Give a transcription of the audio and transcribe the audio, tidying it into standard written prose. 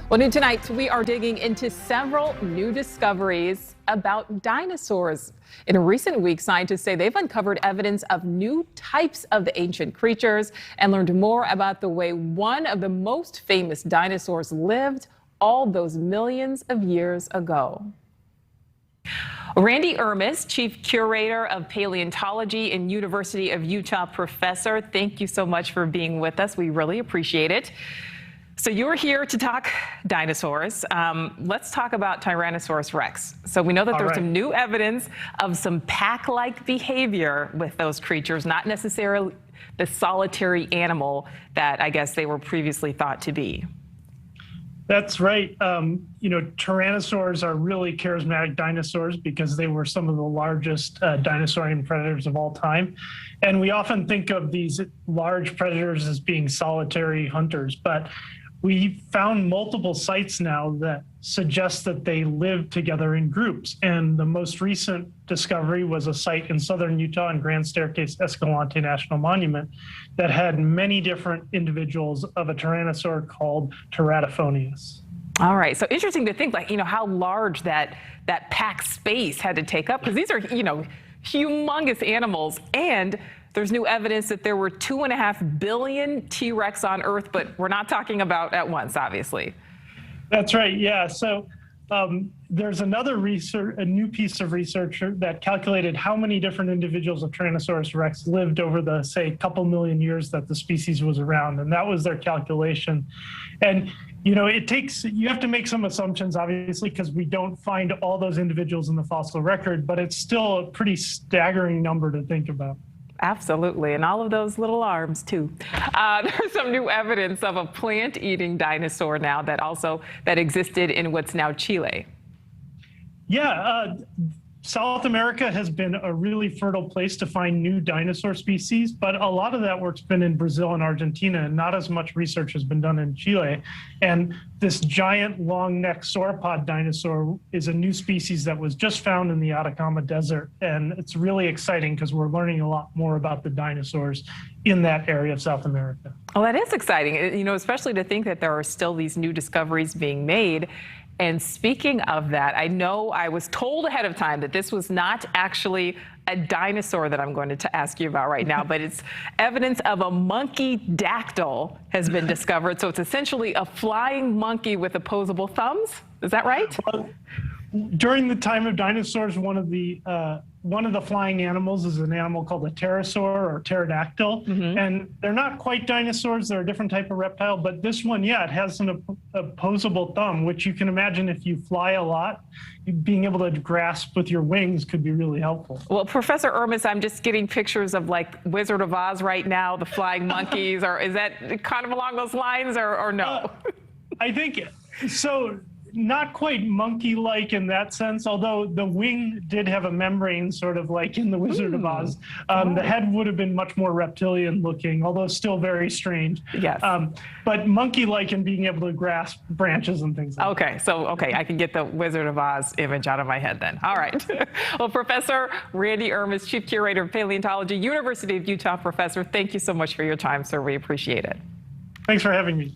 Well, new tonight, we are digging into several new discoveries about dinosaurs. In a recent week, scientists say they've uncovered evidence of new types of the ancient creatures and learned more about the way one of the most famous dinosaurs lived all those millions of years ago. Randy Ermis, Chief Curator of Paleontology and University of Utah professor, thank you so much for being with us. We really appreciate it. So you're here to talk dinosaurs. Let's talk about Tyrannosaurus Rex. So we know that there's some new evidence of some pack-like behavior with those creatures, not necessarily the solitary animal that I guess they were previously thought to be. That's right. Tyrannosaurs are really charismatic dinosaurs because they were some of the largest dinosaurian predators of all time. And we often think of these large predators as being solitary hunters, but we found multiple sites now that suggest that they lived together in groups. And the most recent discovery was a site in southern Utah in Grand Staircase Escalante National Monument that had many different individuals of a tyrannosaur called Teratophonius. All right, so interesting to think, how large that pack space had to take up, because these are, humongous animals. And there's new evidence that there were 2.5 billion T-Rex on Earth, but we're not talking about at once, obviously. That's right, yeah. So there's a new piece of research that calculated how many different individuals of Tyrannosaurus Rex lived over the, say, couple million years that the species was around, and that was their calculation. And you have to make some assumptions, obviously, because we don't find all those individuals in the fossil record, but it's still a pretty staggering number to think about. Absolutely, and all of those little arms too. There's some new evidence of a plant-eating dinosaur now that existed in what's now Chile. Yeah, South America has been a really fertile place to find new dinosaur species, but a lot of that work's been in Brazil and Argentina, and not as much research has been done in Chile. And this giant long-necked sauropod dinosaur is a new species that was just found in the Atacama Desert, and it's really exciting because we're learning a lot more about the dinosaurs in that area of South America. Well, that is exciting, especially to think that there are still these new discoveries being made. And speaking of that, I know I was told ahead of time that this was not actually a dinosaur that I'm going to ask you about right now, but it's evidence of a Monkeydactyl has been discovered. So it's essentially a flying monkey with opposable thumbs. Is that right? Well, during the time of dinosaurs, one of the flying animals is an animal called a pterosaur or pterodactyl, and they're not quite dinosaurs. They're a different type of reptile, but this one, yeah, it has an opposable thumb, which you can imagine if you fly a lot, being able to grasp with your wings could be really helpful. Well, Professor Ermis, I'm just getting pictures of like Wizard of Oz right now, the flying monkeys, or is that kind of along those lines, or no? I think so. Not quite monkey-like in that sense, although the wing did have a membrane, sort of like in the Wizard of Oz. The head would have been much more reptilian-looking, although still very strange. Yes. But monkey-like in being able to grasp branches and things like that. Okay, I can get the Wizard of Oz image out of my head then. All right. Well, Professor Randy Ermis, Chief Curator of Paleontology, University of Utah professor, thank you so much for your time, sir. We appreciate it. Thanks for having me.